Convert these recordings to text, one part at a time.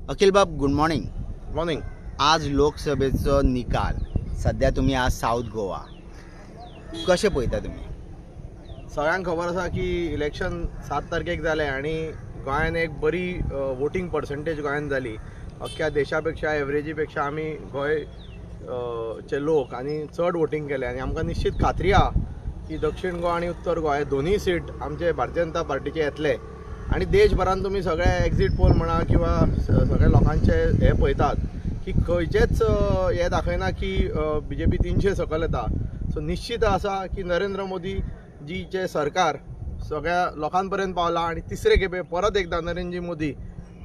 अखिल बाब, good morning. Morning. आज लोकसभेचो निकाल सध्या तुम्ही आज साऊथ गोवा कशें पळयता तुम्ही? सगळ्यांक खबर आसा की इलेक्शन 7 तारखेक जालें आनी गोंयान एक बरी वोटींग पर्संटेज गोंयान जाली. अख्ख्या देशा एवरेजी पेक्षा आमी गोंय चे लोक आनी चड वोटींग केलें आनी आमकां निश्चित खात्री आहा की दक्षिण गोवा आनी उत्तर गोवा हे दोनूय सीट आमचे भारतीय जनता पार्टीचे येतले. आनी देशभरान तुमी सगळे एक्झिट पोल म्हणा किंवा सगळे लोकांचे हे पळयतात की खंयचेच हे दाखयना की BJP 300 सकयल येता. सो निश्चित आसा की नरेंद्र मोदी जीचे सरकार सगळ्या लोकां पर्यंत पावला आनी तिसरे खेपे परत एकदा नरेंद्र मोदी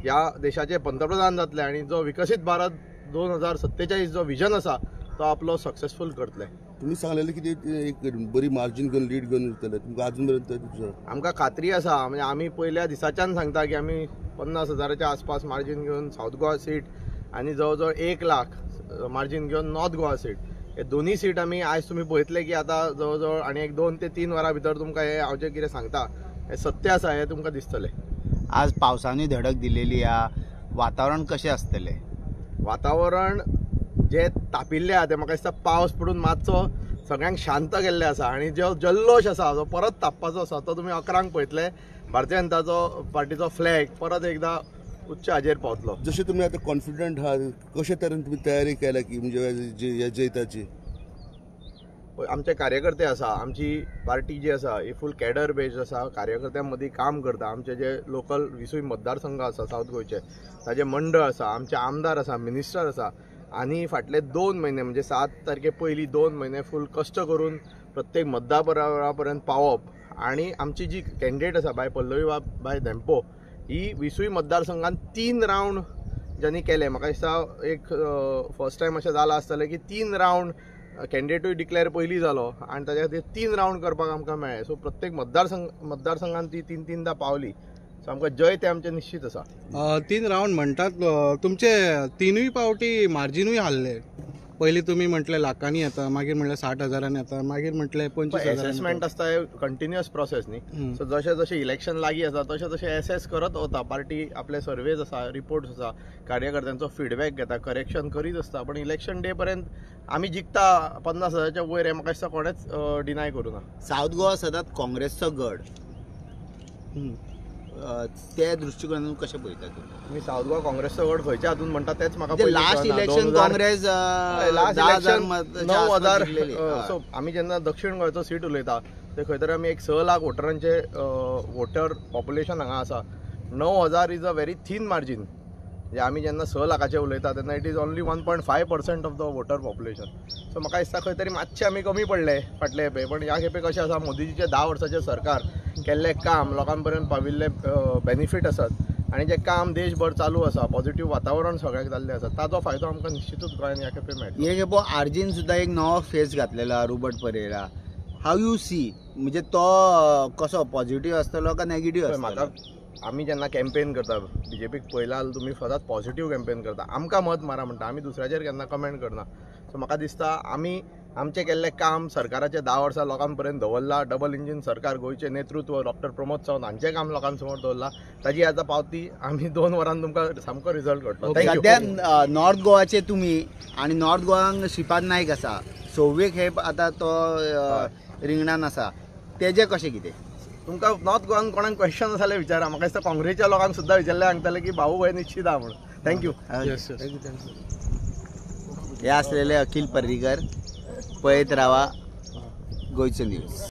ह्या देशाचे पंतप्रधान जातले आनी जो विकसीत भारत 2047 जो विजन आसा तो आपलो सक्सेसफूल करतले. तुम्ही सांगलेले की एक बरी मार्जिन घेवन लीड घेवन येतले, तुमकां अजून पर्यंत आमकां खात्री आसा. म्हणजे आमी पयल्या दिसाच्यान सांगता की आमी 50,000च्या आसपास मार्जिन घेवन साऊथ गोवा सीट आनी जवळ 1 लाख मार्जिन घेवन नॉर्थ गोवा सीट हे दोन्ही सीट आमी आयज तुमी पळयतले की आतां जवळ आनी एक 2 ते 3 वरां भितर तुमकां हे हांव जें कितें सांगता हे सत्य आसा हे तुमकां दिसतलें. आज पावसानूय धडक दिलेली आहा, वातावरण कशें आसतलें? वातावरण जे तापिल्ले आहा ते म्हाका दिसता पावस पडून मातसो सगळ्यांक शांत केल्ले आसा आनी जो जल्लोश आसा जो परत तापपाचो आसा तो तुमी 11 पळयतले. भारतीय जनता पार्टीचो फ्लॅग परत एकदा उच्च हाजेर पावतलो. जशें तुमी आतां कॉन्फिडंट आहात, कशे तरेन तुमी तयारी केल्या की म्हणजे जैताची? आमचे कार्यकर्ते आसा, आमची पार्टी जी आसा ही फूल कॅडर बेस्ड आसा, कार्यकर्त्यां मदीं काम करता. आमचे जे लोकल 20 मतदारसंघ आसा साऊथ गोंयचे ताजे मंडळ आसा, आमचे आमदार आसा, मिनिस्टर आसा आनी फाटले 2 महिने म्हणजे 7 तारखे पयलीं 2 महिने फूल कश्ट करून प्रत्येक मतदारा पर्यंत पावप. आनी आमची जी कॅन्डिडेट आसा बाय पल्लवी बाय धेंपो ही 20 मतदारसंघात 3 रावंड ज्यांनी केले. म्हाका दिसता एक फर्स्ट टायम अशें जालां आसतलें की 3 रावंड कॅन्डिडेटूय डिक्लेअर पयलीं जालो आनी ताच्या खातीर 3 रावंड करपाक आमकां मेळ्ळे. सो प्रत्येक मतदारसंघात ती 3-3दा पावली. सो आमकां जय ते आमचे निश्चित आसा. 3 रावंड म्हणटात, तुमचे 3य पावटी मार्जिनूय हाल्ले. पयलीं तुमी म्हटले लाखांनी येता, मागीर म्हणलें 60,000 येता, मागीर म्हटलें 25,000. असेसमेंट आसता हे कंटिन्युअस प्रोसेस न्ही. सो जशें जशें इलेक्शन लागीं आसा तशें तशें एसेस करत वता. पार्टी आपले सर्वेज आसा, रिपोर्ट्स आसा, कार्यकर्त्यांचो फीडबॅक घेता, करेक्शन करीत आसता. पण इलेक्शन डे पर्यंत आमी जिखता 50,000च्या वयर हे म्हाका दिसता कोणेच डिनाय करूं ना. साऊथ गोवा सदांच काँग्रेसचो गड, त्या दृष्टिकोनातून कशें पळयता तुम्ही साऊथ गोवा काँग्रेसचो गड खंयच्या हातून म्हणटा तेच म्हाका लास्ट इलेक्शन काँग्रेस 9,000. सो आमी जेन्ना दक्षिण गोंयचो सीट उलयता ते खंय तरी आमी एक 6 लाख वोटरांचे वोटर पॉप्युलेशन हांगा आसा. 9,000 is a very thin margin. म्हणजे आमी जेन्ना 6 लाखाचे उलयता तेन्ना it is only 1.5% of the voter population. So म्हाका दिसता खंय तरी मातशे आमी कमी पडले फाटले खेपे. पण ह्या खेपे कशें आसा, मोदीजीचे 10 वर्साचे सरकार केल्लें काम, लोकां पर्यंत पाविल्ले बेनिफीट आसात आनी जे काम देशभर चालू आसा, पॉझिटिव्ह वातावरण सगळ्याक जाल्लें आसा, ताचो फायदो आमकां निश्चितूच गोंयान ह्या खेपे मेळटलो. हे खेपो आर्जीन सुद्दां एक नवो फेस घातलेलो Robert Perera. How you see, म्हणजे तो कसो पॉझिटिव्ह आसतलो का नेगेटिव्ह आसतलो? म्हाका आमी जेन्ना कॅम्पेन करता BJPक पयला तुमी सदांच पॉझिटिव्ह कॅम्पेन करता. आमकां मत मारा म्हणटा, आमी दुसऱ्याचेर केन्ना कमेंट करना. सो म्हाका दिसता आमी आमचें केल्लें काम सरकाराचे 10 वर्सां लोकां पर्यंत दवरला. डबल इंजीन सरकार गोंयचे नेतृत्व डॉक्टर प्रमोद सावंत हांचें काम लोकां समोर दवरला. ताजी आतां पावती आमी 2 वरांन तुमकां सामको रिजल्ट कळटलो. सध्या नॉर्थ गोवाचे तुमी आनी नॉर्थ गोवाक श्रीपाद नायक आसा, 6वे खेप आतां तो रिंगणान आसा, तेजें कशें कितें? तुमकां नॉर्थ गोवान कोणाक क्वेश्चन आसले विचारा. म्हाका दिसता काँग्रेसच्या लोकांक सुद्दां विचारले सांगताले की भाऊ भय निश्चित आहा म्हणून. थँक्यू. हे असलेले अखिल पर्रीकर. पळयत रावा गोंयचो न्यूज.